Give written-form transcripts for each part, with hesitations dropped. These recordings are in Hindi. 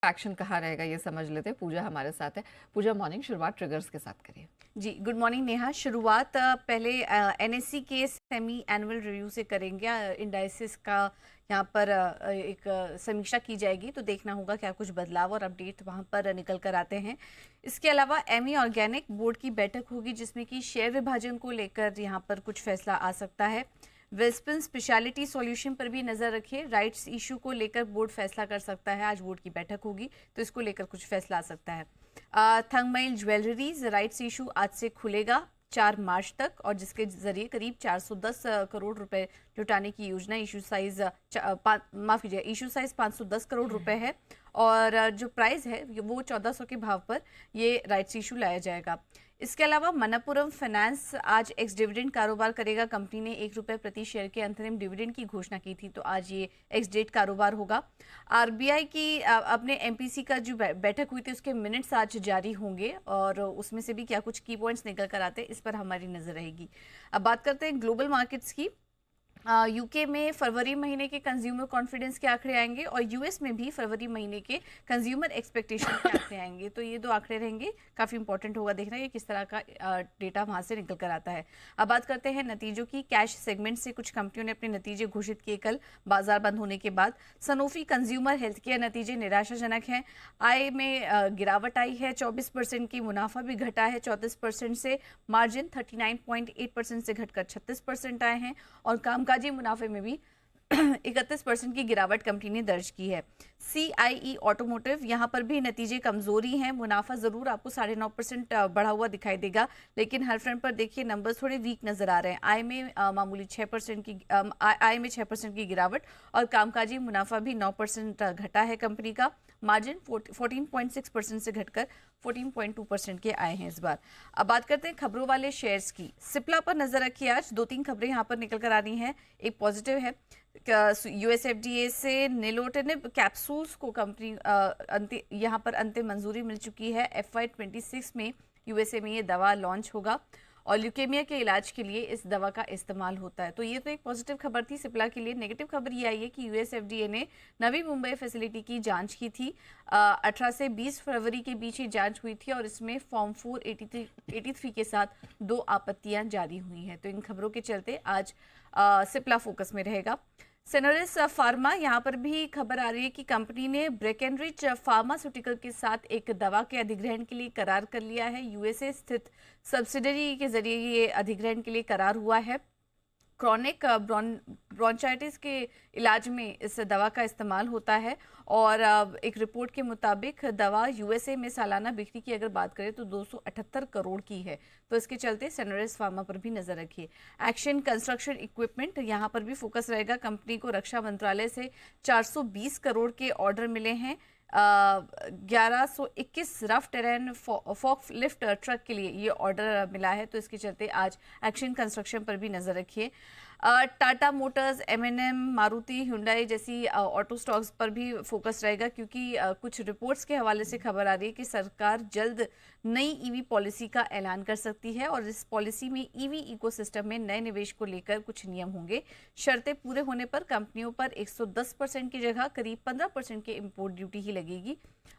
एक्शन कहाँ रहेगा ये समझ लेते हैं। पूजा हमारे साथ है। पूजा, मॉर्निंग शुरुआत ट्रिगर्स के साथ करिए। जी, गुड मॉर्निंग नेहा। शुरुआत पहले एनएससी के सेमी एनुअल रिव्यू से करेंगे। इंडाइसिस का यहाँ पर एक समीक्षा की जाएगी, तो देखना होगा क्या कुछ बदलाव और अपडेट वहाँ पर निकल कर आते हैं। इसके अलावा एमी ऑर्गेनिक बोर्ड की बैठक होगी, जिसमें कि शेयर विभाजन को लेकर यहाँ पर कुछ फैसला आ सकता है। वेल्सपन स्पेशलिटी सॉल्यूशन पर भी नजर रखिए। राइट्स इशू को लेकर बोर्ड फैसला कर सकता है। आज बोर्ड की बैठक होगी, तो इसको लेकर कुछ फैसला आ सकता है। थंगमाइल ज्वेलरीज राइट्स इशू आज से खुलेगा 4 मार्च तक, और जिसके जरिए करीब 410 करोड़ रुपए जुटाने की योजना। इशू साइज माफ कीजिए, इशू साइज 510 करोड़ रुपए है, और जो प्राइस है वो 1400 के भाव पर ये राइट्स इशू लाया जाएगा। इसके अलावा मनप्पुरम फाइनेंस आज एक्स डिविडेंड कारोबार करेगा। कंपनी ने ₹1 प्रति शेयर के अंतरिम डिविडेंड की घोषणा की थी, तो आज ये एक्स डेट कारोबार होगा। आरबीआई की अपने एमपीसी का जो बैठक हुई थी उसके मिनट्स आज जारी होंगे, और उसमें से भी क्या कुछ की पॉइंट्स निकल कर आते हैं, इस पर हमारी नजर रहेगी। अब बात करते हैं ग्लोबल मार्केट्स की। यूके में फरवरी महीने के कंज्यूमर कॉन्फिडेंस के आंकड़े आएंगे, और यूएस में भी फरवरी महीने के कंज्यूमर एक्सपेक्टेशन के आंकड़े आएंगे। तो ये 2 आंकड़े रहेंगे, काफी इंपॉर्टेंट होगा देखना कि किस तरह का डेटा वहां से निकल कर आता है। अब बात करते हैं नतीजों की। कैश सेगमेंट से कुछ कंपनियों ने अपने नतीजे घोषित किए कल बाजार बंद होने के बाद। सनोफी कंज्यूमर हेल्थ केयर नतीजे निराशाजनक हैं। आय में गिरावट आई है 24% की, मुनाफा भी घटा है 34% से, मार्जिन 39.8% से घटकर 36% आए हैं, और कामकाजी मुनाफे में भी 31% की गिरावट कंपनी ने दर्ज की है। CIE ऑटोमोटिव, यहां पर भी नतीजे कमजोरी हैं। मुनाफा जरूर आपको 9.5% बढ़ा हुआ दिखाई देगा, लेकिन हर फ्रंट पर देखिए नंबर्स थोड़े वीक नजर आ रहे हैं। आय में मामूली 6% की आय में 6% की गिरावट, और कामकाजी मुनाफा भी 9% घटा है कंपनी का। मार्जिन 14.6% से घटकर 14.2% के आए हैं इस बार। अब बात करते हैं खबरों वाले शेयर्स की। सिप्ला पर नजर रखिए। आज 2-3 खबरें यहाँ पर निकल कर आ रही हैं। एक पॉजिटिव है, यूएसएफडीए से निलोटिनिब कैप्सूल्स को कंपनी यहाँ पर अंतिम मंजूरी मिल चुकी है। FY26 में यूएसए में ये दवा लॉन्च होगा, और ल्यूकेमिया के इलाज के लिए इस दवा का इस्तेमाल होता है। तो ये तो एक पॉजिटिव खबर थी सिप्ला के लिए। नेगेटिव खबर ये आई है कि यूएसएफडीए ने नवी मुंबई फैसिलिटी की जांच की थी। 18 से 20 फरवरी के बीच ये जांच हुई थी, और इसमें फॉर्म 483 के साथ 2 आपत्तियां जारी हुई हैं। तो इन खबरों के चलते आज सिप्ला फोकस में रहेगा। सेनोरिस फार्मा, यहाँ पर भी खबर आ रही है कि कंपनी ने ब्रेकेनरिच फार्मास्यूटिकल के साथ एक दवा के अधिग्रहण के लिए करार कर लिया है। यूएसए स्थित सब्सिडरी के जरिए ये अधिग्रहण के लिए करार हुआ है। क्रॉनिक ब्रोंचाइटिस के इलाज में इस दवा का इस्तेमाल होता है, और एक रिपोर्ट के मुताबिक दवा यूएसए में सालाना बिक्री की अगर बात करें तो 278 करोड़ की है। तो इसके चलते सेनोरिस फार्मा पर भी नजर रखिए। एक्शन कंस्ट्रक्शन इक्विपमेंट, यहाँ पर भी फोकस रहेगा। कंपनी को रक्षा मंत्रालय से 420 करोड़ के ऑर्डर मिले हैं। 1121 rough terrain forklift truck के लिए ये ऑर्डर मिला है, तो इसके चलते आज एक्शन कंस्ट्रक्शन पर भी नजर रखिए। Tata Motors, M&M, Maruti, Hyundai जैसी ऑटो स्टॉक्स पर भी फोकस रहेगा, क्योंकि कुछ रिपोर्ट्स के हवाले से खबर आ रही है कि सरकार जल्द नई ईवी पॉलिसी का ऐलान कर सकती है, और इस पॉलिसी में ईवी इकोसिस्टम में नए निवेश को लेकर कुछ नियम होंगे। शर्तें पूरे होने पर कंपनियों पर 110% की जगह करीब 15% के इंपोर्ट ड्यूटी ही लगेगी।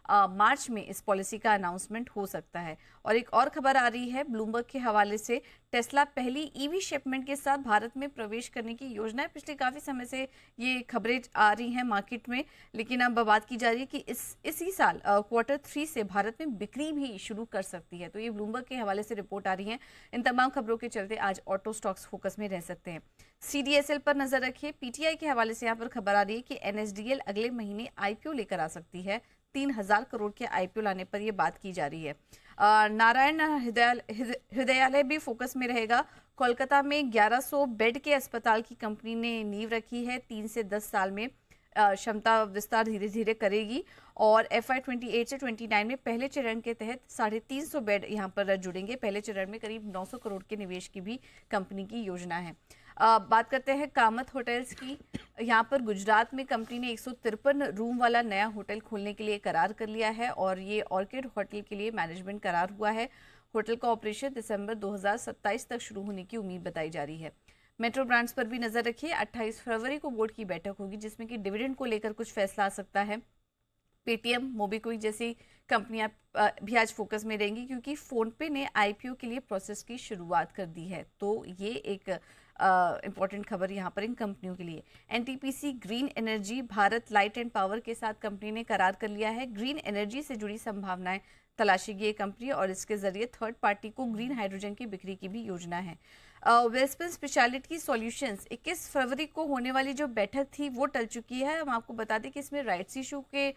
मार्च में इस पॉलिसी का अनाउंसमेंट हो सकता है। और एक और खबर आ रही है ब्लूमबर्ग के हवाले से, टेस्ला पहली ईवी शिपमेंट के साथ भारत में प्रवेश करने की योजना है। पिछले काफी समय से ये खबरें आ रही हैं मार्केट में, लेकिन अब बात की जा रही है कि इसी साल Q3 से भारत में बिक्री भी शुरू कर सकती है। तो ये ब्लूमबर्ग के हवाले से रिपोर्ट आ रही है। इन तमाम खबरों के चलते आज ऑटो स्टॉक्स फोकस में रह सकते हैं। CDSL पर नजर रखिए। पीटीआई के हवाले से यहाँ पर खबर आ रही है कि NSDL अगले महीने IPO लेकर आ सकती है। 3000 करोड़ के IPO लाने पर यह बात की जा रही है। नारायण हृदयालय भी फोकस में रहेगा। कोलकाता में 1100 बेड के अस्पताल की कंपनी ने नींव रखी है। 3 से 10 साल में क्षमता विस्तार धीरे धीरे करेगी, और FY28 से 29 में पहले चरण के तहत 350 बेड यहाँ पर जुड़ेंगे। पहले चरण में करीब 900 करोड़ के निवेश की भी कंपनी की योजना है। बात करते हैं कामत होटल्स की। यहाँ पर गुजरात में कंपनी ने 153 रूम वाला नया होटल खोलने के लिए करार कर लिया है, और ये ऑर्किड होटल के लिए मैनेजमेंट करार हुआ है। होटल का ऑपरेशन दिसंबर 2027 तक शुरू होने की उम्मीद बताई जा रही है। मेट्रो ब्रांड्स पर भी नजर रखिए। 28 फरवरी को बोर्ड की बैठक होगी, जिसमें कि डिविडेंड को लेकर कुछ फैसला आ सकता है। पेटीएम, मोबीक्विक जैसी कंपनियां भी आज फोकस में रहेंगी, क्योंकि फोनपे ने आईपीओ के लिए प्रोसेस की शुरुआत कर दी है। तो ये एक इम्पॉर्टेंट खबर यहाँ पर इन कंपनियों के लिए। NTPC green energy, Bharat light and power के साथ कंपनी ने करार कर लिया है। ग्रीन एनर्जी से जुड़ी संभावनाएं तलाशेगी ये कंपनी, और इसके जरिए थर्ड पार्टी को ग्रीन हाइड्रोजन की बिक्री की भी योजना है। वेल्सपन स्पेशलिटी सॉल्यूशंस, 21 फरवरी को होने वाली जो बैठक थी वो टल चुकी है। हम आपको बता दें कि इसमें राइट्स इशू के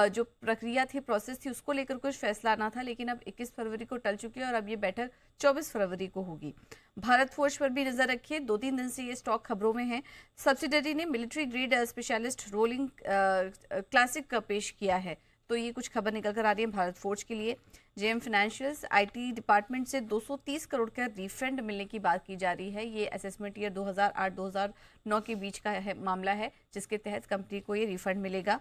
जो प्रक्रिया थी, प्रोसेस थी, उसको लेकर कुछ फैसला आना था, लेकिन अब 21 फरवरी को टल चुकी है और अब ये बैठक 24 फरवरी को होगी। भारत फोर्ज पर भी नजर रखिए, 2-3 दिन से ये स्टॉक खबरों में है। सब्सिडरी ने military grade specialist rolling classic पेश किया है, तो ये कुछ खबर निकल कर आ रही है भारत फोर्ज के लिए। जेएम फाइनेंशियल्स, आईटी डिपार्टमेंट से 230 करोड़ का रिफंड मिलने की बात की जा रही है। ये असेसमेंट ईयर 2008-2009 के बीच का मामला है, जिसके तहत कंपनी को ये रिफंड मिलेगा।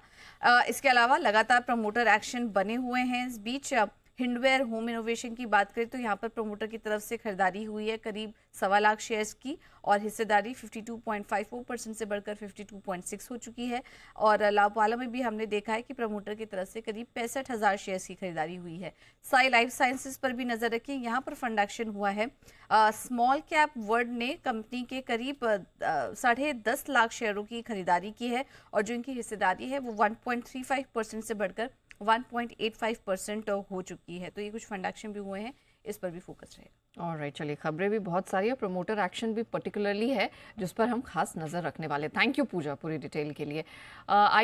इसके अलावा लगातार प्रमोटर एक्शन बने हुए हैं। इस बीच हिंडवेयर होम इनोवेशन की बात करें तो यहाँ पर प्रमोटर की तरफ से खरीदारी हुई है करीब 1.25 लाख शेयर्स की, और हिस्सेदारी 52.54% से बढ़कर 52.6 हो चुकी है। और लाभपाला में भी हमने देखा है कि प्रमोटर की तरफ से करीब 65,000 शेयर्स की खरीदारी हुई है। साई लाइफ साइंसेज पर भी नजर रखें, यहाँ पर फंड एक्शन हुआ है। स्मॉल कैप वर्ल्ड ने कंपनी के करीब 10.5 लाख शेयरों की खरीदारी की है, और जो इनकी हिस्सेदारी है वो 1.35% से बढ़कर 1.85% हो चुकी है। तो ये कुछ फंड एक्शन भी हुए हैं, इस पर भी फोकस रहेगा। ऑलराइट, चलिए खबरें भी बहुत सारी है, प्रमोटर एक्शन भी पर्टिकुलरली है जिस पर हम खास नजर रखने वाले। थैंक यू पूजा पूरी डिटेल के लिए। आइए